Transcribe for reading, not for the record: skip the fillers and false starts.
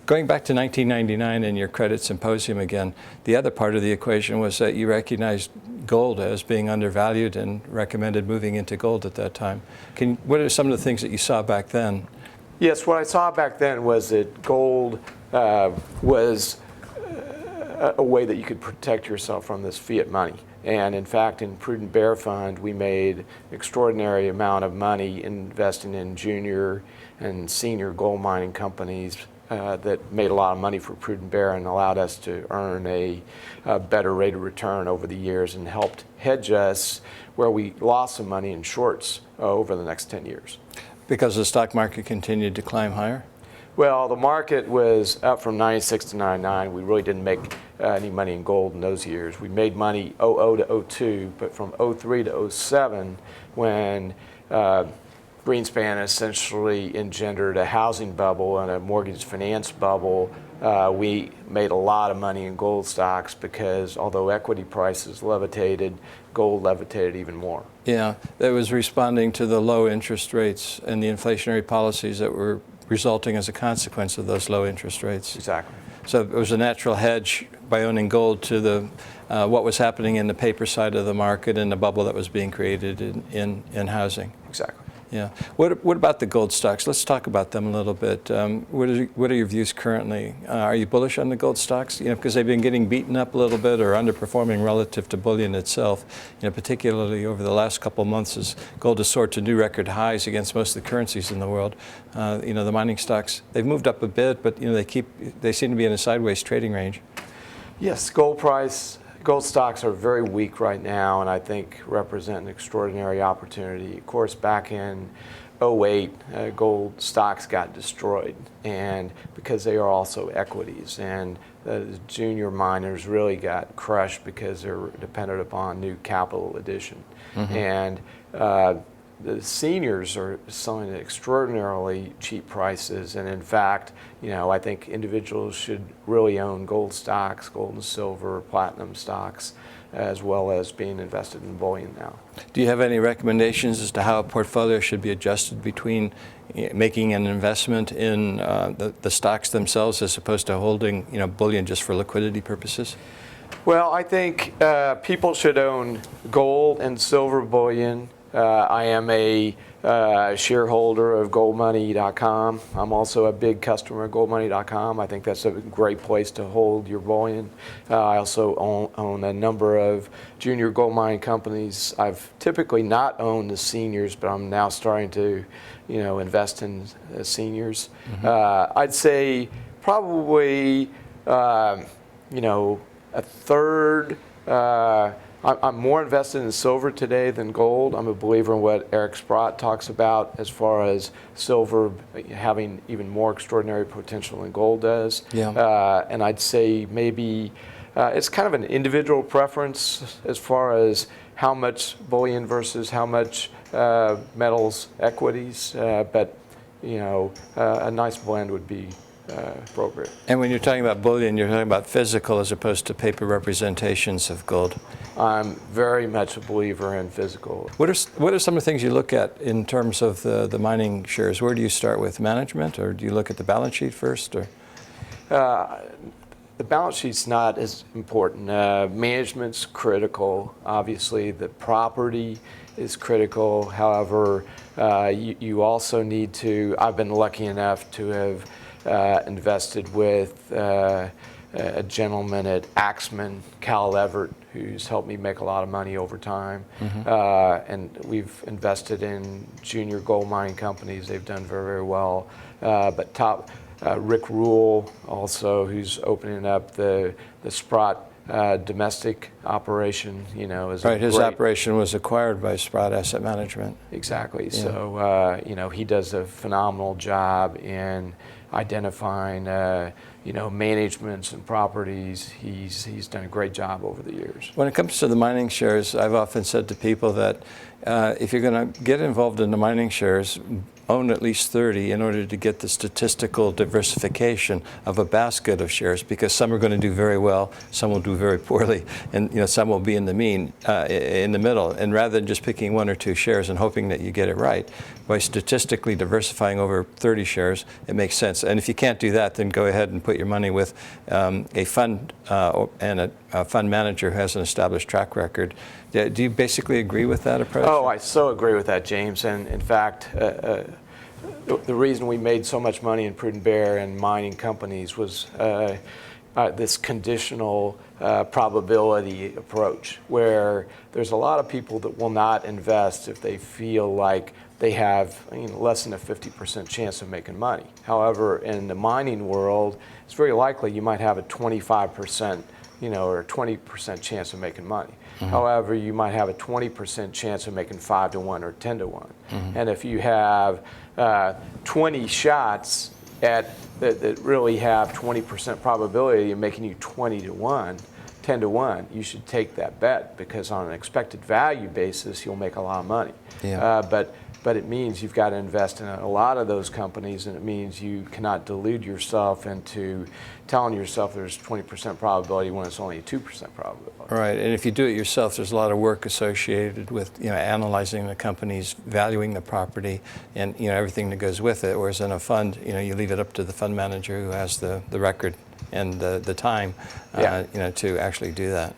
Going back to 1999 and your credit symposium again, the other part of the equation was that you recognized gold as being undervalued and recommended moving into gold at that time. What are some of the things that you saw back then? Yes, what I saw back then was that gold was a way that you could protect yourself from this fiat money. And in fact, in Prudent Bear Fund, we made an extraordinary amount of money investing in junior and senior gold mining companies that made a lot of money for Prudent Bear and allowed us to earn a better rate of return over the years and helped hedge us where we lost some money in shorts over the next 10 years. Because the stock market continued to climb higher? Well, the market was up from 96 to 99. We really didn't make any money in gold in those years. We made money 00 to 02, but from 03 to 07, when Greenspan essentially engendered a housing bubble and a mortgage finance bubble, we made a lot of money in gold stocks because although equity prices levitated, gold levitated even more. Yeah, that was responding to the low interest rates and the inflationary policies that were resulting as a consequence of those low interest rates. Exactly. So it was a natural hedge by owning gold to the what was happening in the paper side of the market and the bubble that was being created in housing. Exactly. Yeah. What about the gold stocks? Let's talk about them a little bit. What are your views currently? Are you bullish on the gold stocks? Because they've been getting beaten up a little bit or underperforming relative to bullion itself. Particularly over the last couple of months, as gold has soared to new record highs against most of the currencies in the world. The mining stocks, they've moved up a bit, but they seem to be in a sideways trading range. Yes, gold stocks are very weak right now, and I think represent an extraordinary opportunity. Of course, back in 08, gold stocks got destroyed, and because they are also equities, and the junior miners really got crushed because they're dependent upon new capital addition. Mm-hmm. And the seniors are selling at extraordinarily cheap prices, and in fact, I think individuals should really own gold stocks, gold and silver, platinum stocks, as well as being invested in bullion now. Do you have any recommendations as to how a portfolio should be adjusted between making an investment in the stocks themselves as opposed to holding bullion just for liquidity purposes? Well, I think people should own gold and silver bullion. I am a shareholder of goldmoney.com. I'm also a big customer of goldmoney.com. I think that's a great place to hold your bullion. I also own a number of junior gold mining companies. I've typically not owned the seniors, but I'm now starting to, invest in seniors. Mm-hmm. I'd say probably, a third. I'm more invested in silver today than gold. I'm a believer in what Eric Sprott talks about as far as silver having even more extraordinary potential than gold does. Yeah. And I'd say maybe it's kind of an individual preference as far as how much bullion versus how much metals equities, but a nice blend would be appropriate. And when you're talking about bullion, you're talking about physical as opposed to paper representations of gold. I'm very much a believer in physical. What are some of the things you look at in terms of the mining shares? Where do you start with management, or do you look at the balance sheet first? Or the balance sheet's not as important. Management's critical. Obviously, the property is critical. However, you also need to. I've been lucky enough to have invested with a gentleman at Axman, Cal Everett, who's helped me make a lot of money over time. Mm-hmm. And we've invested in junior gold mining companies. They've done very, very well. But Rick Rule also, who's opening up the Sprott domestic operation, is right. His operation was acquired by Sprott Asset Management. Exactly. Yeah. So he does a phenomenal job in identifying managements and properties. He's done a great job over the years. When it comes to the mining shares, I've often said to people that if you're going to get involved in the mining shares, own at least 30 in order to get the statistical diversification of a basket of shares, because some are going to do very well, some will do very poorly, and some will be in the mean, in the middle. And rather than just picking 1 or 2 shares and hoping that you get it right, by statistically diversifying over 30 shares, it makes sense. And if you can't do that, then go ahead and put your money with a fund and a fund manager who has an established track record. Do you basically agree with that approach? Oh, I so agree with that, James. And in fact, the reason we made so much money in Prudent Bear and mining companies was this conditional probability approach, where there's a lot of people that will not invest if they feel like they have less than a 50% chance of making money. However, in the mining world, it's very likely you might have a 25% or a 20% chance of making money. Mm-hmm. However, you might have a 20% chance of making 5 to 1 or 10 to 1. Mm-hmm. And if you have 20 shots that really have 20% probability of making you 20 to 1, 10 to 1, you should take that bet, because on an expected value basis, you'll make a lot of money. Yeah. But it means you've got to invest in a lot of those companies, and it means you cannot delude yourself into telling yourself there's 20% probability when it's only a 2% probability. Right, and if you do it yourself, there's a lot of work associated with analyzing the companies, valuing the property, and everything that goes with it. Whereas in a fund, you leave it up to the fund manager who has the record and the time, to actually do that.